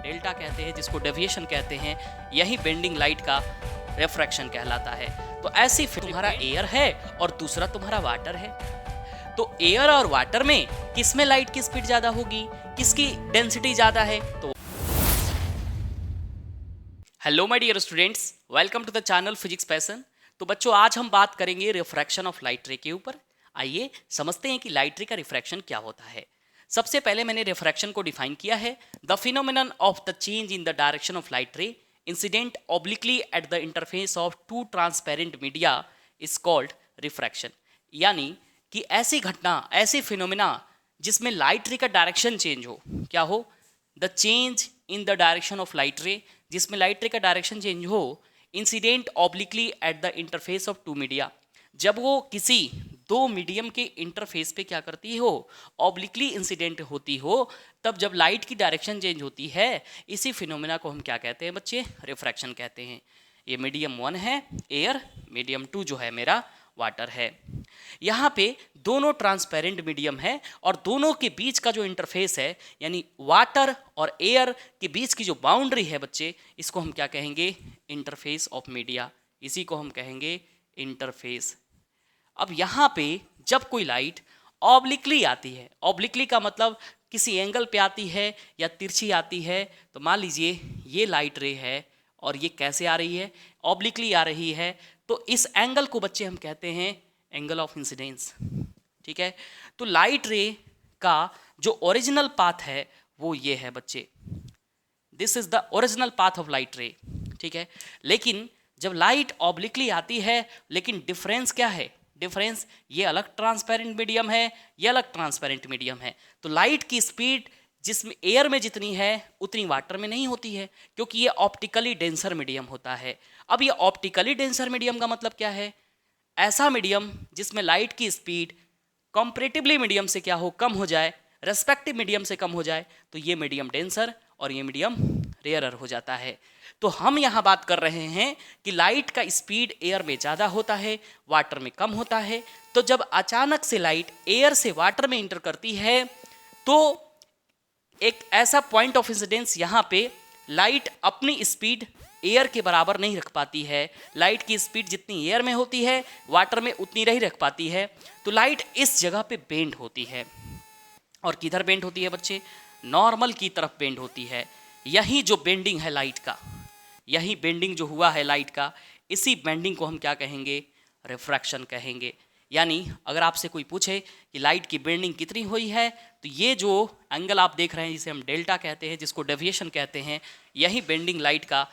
Delta कहते हैं, जिसको डेविएशन कहते हैं, यही बेंडिंग लाइट का रिफ्रैक्शन कहलाता है। तो ऐसी तुम्हारा एयर है और दूसरा तुम्हारा वाटर है। तो एयर और वाटर में किसमें लाइट की स्पीड ज्यादा होगी, किसकी डेंसिटी ज्यादा है? तो hello my dear students, welcome to the channel physics passion. तो बच्चों, आज हम बात करेंगे रिफ्रैक्शन ऑफ लाइट रे के ऊपर। आइए समझते हैं कि लाइट रे का रिफ्रैक्शन क्या होता है। सबसे पहले मैंने रिफ्रैक्शन को डिफाइन किया है, the phenomenon of the change in the direction of light ray incident obliquely at the interface of two transparent media is called refraction. यानी कि ऐसी घटना, ऐसी फिनोमिना जिसमें लाइट रे का डायरेक्शन चेंज हो, क्या हो? The change in the direction of light ray, जिसमें लाइट रे का डायरेक्शन चेंज हो incident obliquely at the interface of two media, जब वो किसी दो मीडियम के इंटरफेस पे क्या करती हो, ऑब्लिकली इंसिडेंट होती हो, तब जब लाइट की डायरेक्शन चेंज होती है, इसी फिनोमेना को हम क्या कहते हैं बच्चे? रिफ्रैक्शन कहते हैं। ये मीडियम 1 है एयर, मीडियम 2 जो है मेरा वाटर है। यहाँ पे दोनों ट्रांसपेरेंट मीडियम है और दोनों के बीच का जो इंटरफेस है, यानी वाटर और एयर के बीच की जो बाउंड्री है बच्चे, इसको हम क्या कहेंगे? Interface of media. इसी को हम कहेंगे इंटरफेस। अब यहाँ पे जब कोई लाइट ऑब्लिकली आती है, ऑब्लिकली का मतलब किसी एंगल पे आती है या तिरछी आती है, तो मान लीजिए ये लाइट रे है और ये कैसे आ रही है? ऑब्लिकली आ रही है। तो इस एंगल को बच्चे हम कहते हैं एंगल ऑफ इंसिडेंस। ठीक है, तो लाइट रे का जो ओरिजिनल पाथ है वो ये है बच्चे, this is the original path of light रे। ठीक है, लेकिन जब लाइट ऑब्लिकली आती है, लेकिन डिफरेंस क्या है? डिफरेंस, ये अलग ट्रांसपेरेंट मीडियम है, ये अलग ट्रांसपेरेंट मीडियम है। तो लाइट की स्पीड जिसमें एयर में जितनी है उतनी वाटर में नहीं होती है, क्योंकि ये ऑप्टिकली डेंसर मीडियम होता है। अब ये ऑप्टिकली डेंसर मीडियम का मतलब क्या है? ऐसा मीडियम जिसमें लाइट की स्पीड कंपैरेटिवली मीडियम से क्या हो, कम हो जाए, रेस्पेक्टिव मीडियम से कम हो जाए, तो ये मीडियम डेंसर और ये मीडियम रेयरर हो जाता है। तो हम यहाँ बात कर रहे हैं कि लाइट का स्पीड एयर में ज़्यादा होता है, वाटर में कम होता है। तो जब अचानक से लाइट एयर से वाटर में इंटर करती है, तो एक ऐसा पॉइंट ऑफ इंसिडेंस यहाँ पे लाइट अपनी स्पीड एयर के बराबर नहीं रख पाती है। लाइट की स्पीड जितनी एयर में होती है, वाटर में उतनी नहीं रख पाती है। तो लाइट इस जगह पे बेंड होती है। और किधर बेंड होती है बच्चे? नॉर्मल की तरफ बेंड होती है। यही जो बेंडिंग है लाइट का, यही बेंडिंग जो हुआ है लाइट का, इसी बेंडिंग को हम क्या कहेंगे? रिफ्रैक्शन कहेंगे। यानी अगर आपसे कोई पूछे कि लाइट की बेंडिंग कितनी हुई है, तो ये जो एंगल आप देख रहे हैं, जिसे हम डेल्टा कहते हैं, जिसको डेविएशन कहते हैं, यही बेंडिंग लाइट का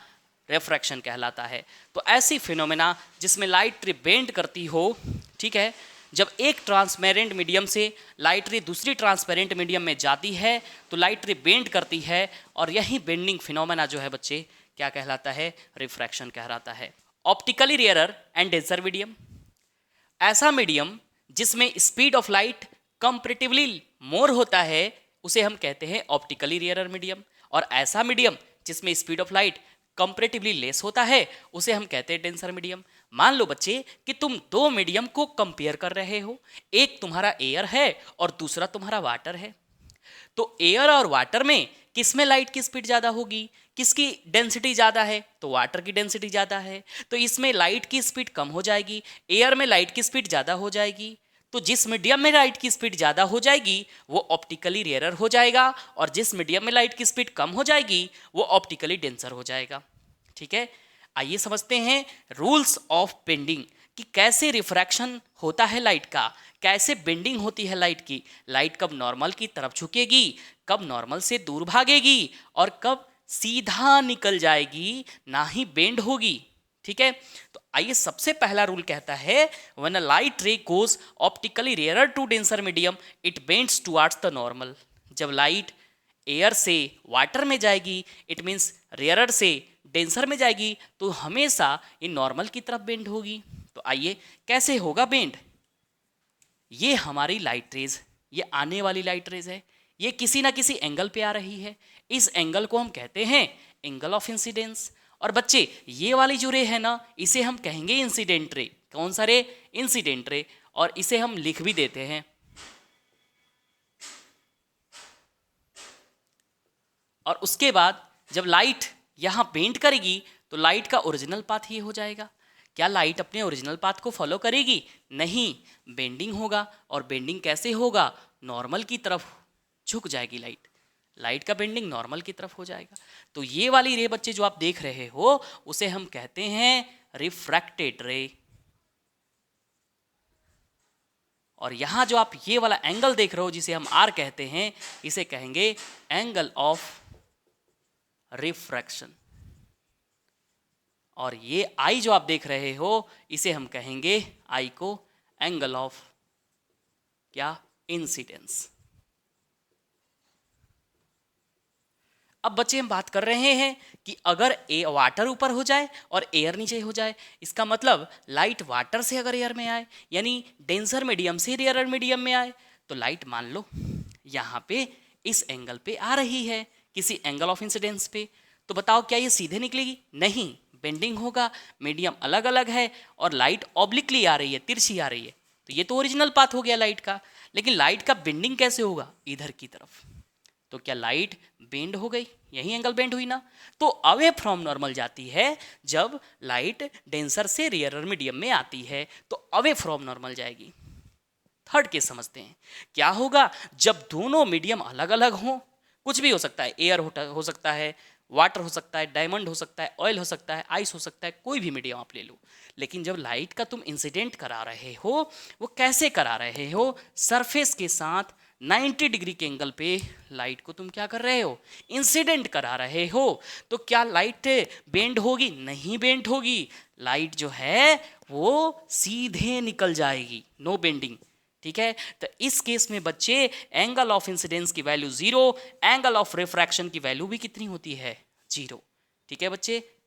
रिफ्रैक्शन कहलाता है। तो ऐसी फिनोमेना जिसमें लाइट रे बेंड करती हो, ठीक है, जब एक ट्रांसपेरेंट मीडियम से लाइट रे दूसरी ट्रांसपेरेंट मीडियम में जाती है, तो लाइट रे बेंड करती है, और यही बेंडिंग फिनोमेना जो है बच्चे क्या कहलाता है? रिफ्रैक्शन कहलाता है। Optically rarer and denser medium, ऐसा मीडियम जिसमें स्पीड ऑफ लाइट कंपैरेटिवली मोर होता है, उसे हम कहते हैं ऑप्टिकली रेयरर मीडियम। और ऐसा मीडियम जिसमें speed of light comparatively less होता है, उसे हम कहते हैं डेंसर मीडियम। मान लो बच्चे कि तुम दो मीडियम को कंपेयर कर रहे हो, एक तुम्हारा एयर है और दूसरा तुम्हारा वाटर है। तो एयर और वाटर में किसमें लाइट की स्पीड ज़्यादा होगी, किसकी डेंसिटी ज़्यादा है? तो वाटर की डेंसिटी ज़्यादा है, तो इसमें लाइट की स्पीड कम हो जाएगी, एयर में लाइट की स्पीड ज़्यादा हो जाएगी। तो जिस मीडियम में लाइट की स्पीड ज़्यादा हो जाएगी वो ऑप्टिकली रेयरर हो जाएगा, और जिस मीडियम में लाइट की स्पीड कम हो जाएगी वो ऑप्टिकली डेंसर हो जाएगा। ठीक है, आइए समझते हैं रूल्स ऑफ बेंडिंग कि कैसे रिफ्रैक्शन होता है लाइट का, कैसे बेंडिंग होती है लाइट की। लाइट कब नॉर्मल की तरफ झुकेगी, कब नॉर्मल से दूर भागेगी, और कब सीधा निकल जाएगी, ना ही बेंड होगी। ठीक है, तो आइए सबसे पहला रूल कहता है, when a light ray goes optically rarer to denser medium it bends towards the normal. जब लाइट एयर से वाटर में जाएगी, इट मीन्स रेयरर से डेंसर में जाएगी, तो हमेशा ये नॉर्मल की तरफ बेंड होगी। तो आइए कैसे होगा बेंड? ये हमारी लाइट रेज, ये आने वाली लाइट रेज है, ये किसी ना किसी एंगल पे आ रही है। इस एंगल को हम कहते हैं एंगल ऑफ इंसिडेंस। और बच्चे ये वाली जो रे है ना, इसे हम कहेंगे इंसिडेंट रे। कौन सा रे? Incident ray. और इसे हम लिख भी देते हैं। और उसके बाद जब लाइट यहाँ बेंड करेगी तो लाइट का ओरिजिनल पाथ ये हो जाएगा। क्या लाइट अपने ओरिजिनल पाथ को फॉलो करेगी? नहीं, बेंडिंग होगा। और बेंडिंग कैसे होगा? नॉर्मल की तरफ झुक जाएगी लाइट। लाइट का बेंडिंग नॉर्मल की तरफ हो जाएगा। तो ये वाली रे बच्चे जो आप देख रहे हो उसे हम कहते हैं रिफ्रैक्टेड रे। और यहां जो आप ये वाला एंगल देख रहे हो जिसे हम आर कहते हैं, इसे कहेंगे एंगल ऑफ रिफ्रैक्शन। और ये आई जो आप देख रहे हो इसे हम कहेंगे आई को एंगल ऑफ क्या? इंसिडेंस। अब बच्चे हम बात कर रहे हैं कि अगर वाटर ऊपर हो जाए और एयर नीचे हो जाए, इसका मतलब लाइट वाटर से अगर एयर में आए यानी डेंसर मीडियम से रेयर मीडियम में आए तो लाइट मान लो यहाँ पे इस एंगल पे आ रही है, किसी एंगल ऑफ इंसिडेंस पे। तो बताओ क्या ये सीधे निकलेगी? नहीं, बेंडिंग होगा, मीडियम अलग अलग है और लाइट ऑब्लिकली आ रही है, तिरछी आ रही है। तो ये तो ओरिजिनल पाथ हो गया लाइट का। लेकिन लाइट का बेंडिंग कैसे होगा? इधर की तरफ। तो क्या लाइट बेंड हो गई? यही एंगल बेंड हुई ना। तो अवे फ्रॉम नॉर्मल जाती है जब लाइट डेंसर से रेयरर मीडियम में आती है, तो अवे फ्रॉम नॉर्मल जाएगी। थर्ड केस समझते हैं क्या होगा जब दोनों मीडियम अलग अलग हों। कुछ भी हो सकता है, एयर हो सकता है, वाटर हो सकता है, डायमंड हो सकता है, ऑयल हो सकता है, आइस हो सकता है, कोई भी मीडियम आप ले लो। लेकिन जब लाइट का तुम इंसिडेंट करा रहे हो, वो कैसे करा रहे हो? सरफेस के साथ 90 डिग्री के एंगल पे लाइट को तुम क्या कर रहे हो? इंसिडेंट करा रहे हो। तो क्या लाइट बेंड होगी? नहीं बेंड होगी। लाइट जो है वो सीधे निकल जाएगी, नो बेंडिंग। ठीक है, तो इस केस में बच्चे एंगल ऑफ इंसिडेंस की वैल्यू 0, एंगल ऑफ रिफ्रैक्शन की वैल्यू भी कितनी होती है? 0। ठीक है बच्चे,